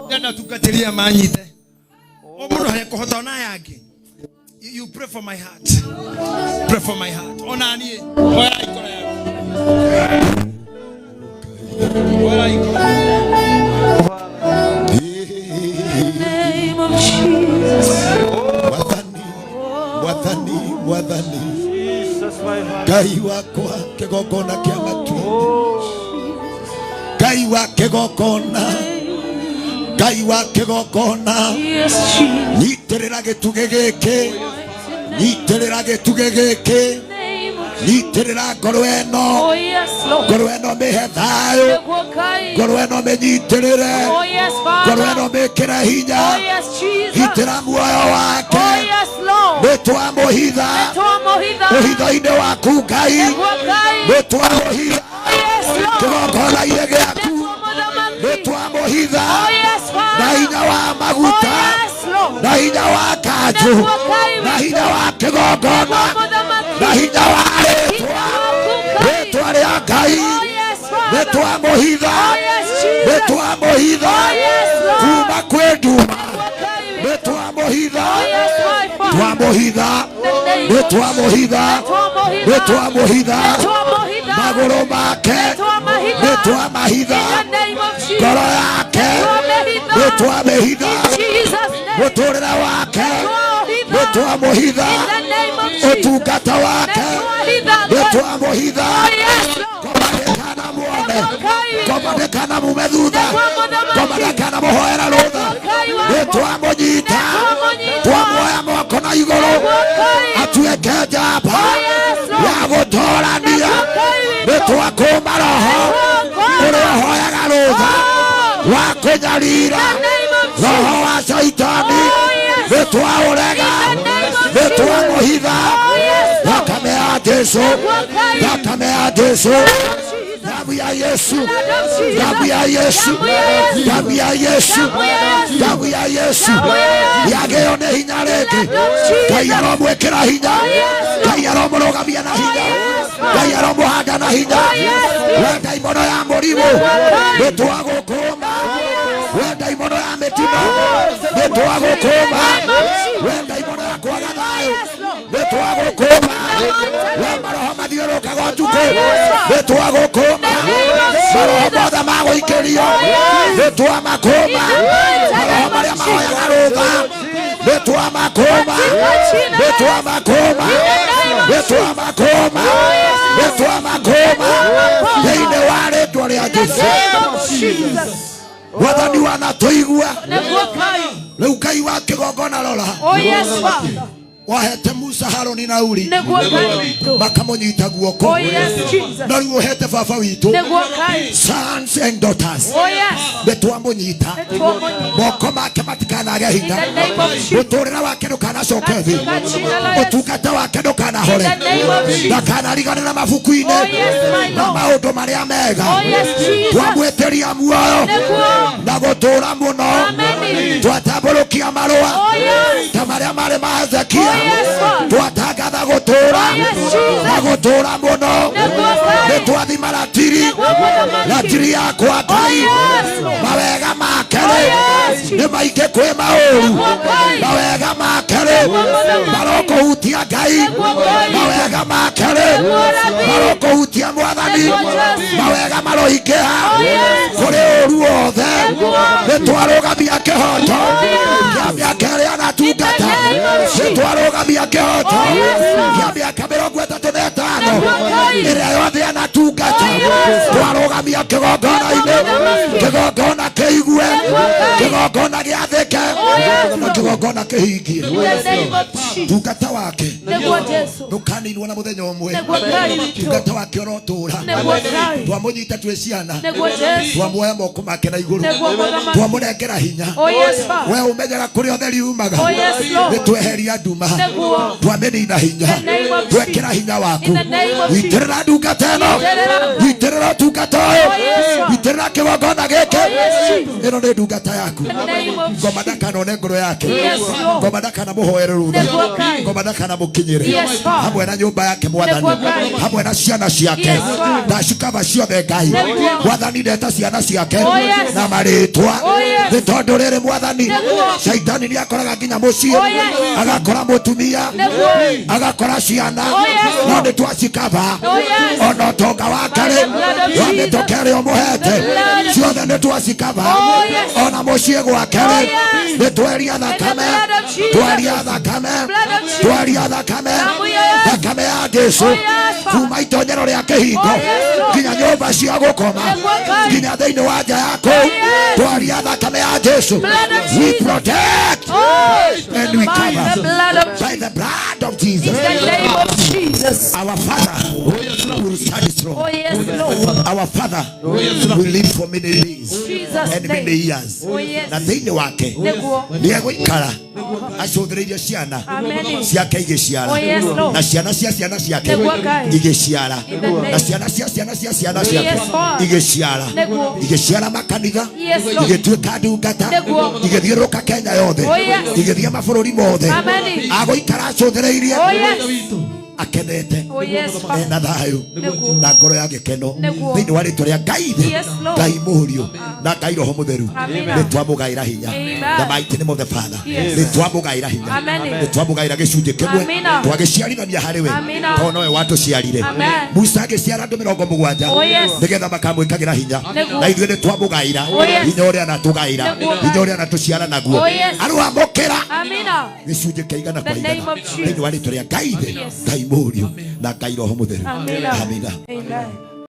Dada tukatilia manyite. Omuno hekohota na yake. You pray for my heart. Pray for my heart. Onani. Oya ikora yako. Oya ikora. Name of Jesus. Wadhani. Gai wako kegogona kia matu. Gai wake gogona. Gai wake gogona. Nitererage tugegeke. Nitererage tugegeke. Niterera gorweno. Gorweno mehethayo. Gorweno menyiterere. Gorweno mekera hinya. Hitera muoyo wake. Betwa mohitha. Mohitha-ine waku Ngai. Betwa mohitha. Kigongona iregeaku. Betwa mohitha. Na hinya wa maguta. Na hinya wa kanju. Na hinya wa kigongona. Na hinya wa Betwa ria Ngai. Betwa mohitha. Betwa mohitha. Kuma kwenduma. Betwa mohitha. Betwa mohitha. Betwa mohitha. Betwa mohitha. Magoro make. Betwa mahitha. Ngoro yake. Betwa mehitha. Muturira wake. Betwa mohitha. Utungata wake. Betwa mohitha. Komanekana muone. Komanekana mumethutha. Komanekana muhoera rutha. Betwa munyita. Twamuoya moko na iguru. Atueke njamba ya gutorania. Betwa kuma roho. Uria hoyaga rutha wa kunyarira. Roho wa shaitani. Betwa urega. Betwa muhitha. Thakame ya Jesu. Thakame ya Jesu. Damu ya Yesu. Damu ya Yesu. Damu ya Yesu. Damu ya Yesu. Yageyone hinya rĩngĩ. Ngai aromwĩkĩra hinya. Ngai aromũrũgamia na hinya. Ngai aromũhanda na hinya. We ndaimono ya mũrimũ. Nĩtwagũkũũma. We ndaimono ya mĩtino. Nĩtwagũkũũma. We ndaimono ya kwaga thayũ. Nĩtwagũkũũma. We maroho mathiũrũrũkaga ũtukũ. Nĩtwagũkũũma. Maroho mothe ma gũikĩrio. Nĩtwamakũũma. Maroho marĩa mahoyaga rũtha. Nĩtwamakũũma. Nĩtwamakũũma. Nĩtwamakũũma. Nĩtwamakũũma. Thĩinĩ wa rĩĩtwa rĩa Jesũ. Wathani wanatũigua. Rĩu Ngai wa kĩgongona rora. Wahete Musa, Haroni na Uri. Makamũnyita guoko. Na rĩu ũhete baba witũ. Sons and daughters. Nĩtwamũnyita. Moko make matikanage hinya. Mũtũrĩre wake ndũkanacoke thĩ. Ũtungata wake ndũkanahore. Ndakanarigane na mabuku-inĩ. Na maũndũ marĩa mega. Twamwĩtĩria muoyo. Na gũtũũra mũno. Twatambũrũkia marũa. Ta marĩa marĩ ma Hezekia. Twatangatha gũtũũra. Na gũtũũra mũno. Nĩtwathima ratiri yakwa Ngai. Mawega make nĩ maingĩ kwĩ maũru. Mawega make marokũhutia Ngai. Mawega make marokũhutia Mwathani. Mawega maroingĩha kũrĩ ũru wothe. Nĩtwarũgamia kĩhoto kĩa mĩaka ĩrĩa anatungata. Nĩtwarũgamia kĩhoto kĩa mĩaka 35 ĩrĩa yothe anatungata. Twarũgamia kĩgongona-inĩ. Kĩgongona kĩigue. Kĩgongona gĩathĩke. Na kĩgongona kĩhingie. Tungata wake ndũkaninwo na mũthenya ũmwe. Tungata wake ũrotũũra. Twamũnyita twĩ ciana. Twamuoya moko make na igũrũ. Twamũnengera hinya. We ũmenyaga kũrĩa ũtheri umaga. Nĩtweheria nduma. Twamĩnina hinya. Twekĩra hinya waku. Witĩrĩra ndungata ĩno. Witĩrĩra ũtungata ũyũ. Witĩrĩra kĩgongona gĩkĩ. Ĩno nĩ ndungata yaku. ngoma ndakanone ngoro yake, Yes, Lord. ngoma ndakanamuhoere rutha, ngoma ndakanamukinyire, hamwe na nyumba yake Mwathani, hamwe na ciana ciake, ndacikaba ciothe Ngai. Mwathani ndeta ciana ciake na marĩtwa, nĩ tondũ rĩrĩ Mwathani Shaitani nĩ akoraga nginya mũciĩ, agakora mũtumia, agakora ciana, no nĩ twacikaba ona ũtonga wake wa mĩtũkĩ ĩrĩa ũmũhete ciothe nĩ twacikaba ona mũciĩ gwake nĩ tweria thakame, tweria thakame, tweria thakame, thakame ya Jesũ kuma itonyero rĩa kĩhingo nginya nyũmba cia gũkoma nginya thĩinĩ wa nja yaku, tweria thakame ya Jesũ. We protect and we cover by the blood of Jesus. In the name of Jesus. Our Father will stand strong. Oh yes, Lord. Our Father will live for many days Jesus' and many name. years. Oh yes. Na thĩinĩ wake nĩ egũikara acũthĩrĩirie ciana Amen. ciake igĩciara, Oh yes, Lord. na ciana cia ciana ciake Nĩguo Ngai. igĩciara, In the name. na ciana cia ciana cia ciana ciake Yes, Lord. igĩciara, Nĩguo. igĩciara makanitha, Yes, Lord. igĩtuĩka ndungata, Nĩguo. igĩthiũrũrũka Kenya yothe, Oh yes. igĩthiĩ mabũrũri mothe, Amen. agũikara acũthĩrĩirie Oh yes. akenete Oh yes, Father. ena thayũ Nĩguo. na ngoro ya gĩkeno Nĩguo. thĩinĩ wa rĩtwa rĩa Ngai Ithe, Yes, Lord. Ngai Mũriũ na Ngai Roho Mũtheru, Amen. nĩ twamũgaĩra hinya. Amen. The mighty name of the Father, Yes. nĩ twamũgaĩra hinya, Amen. nĩ twamũgaĩra gĩcunjĩ kĩmwe, Amen. twagĩciarithania harĩ we Amen. tondũ nowe watũciarire. Amen. Musa agĩciara andũ 70 Oh yes. nĩgetha makamwĩkagĩra hinya, Nĩguo. na ithuĩ nĩ twamũgaĩra Oh yes. hinya ũrĩa anatũgaĩra, Nĩguo. hinya ũrĩa anatũciara naguo, Oh yes. arũamũkĩra Amina. gĩcunjĩ kĩa igana kwa The name igana of Jesus. thĩinĩ wa rĩtwa rĩa Ngai Ithe, Yes. Ngai Mũriũ na Ngai Roho Mũtheru. Amina. Amina. Amen.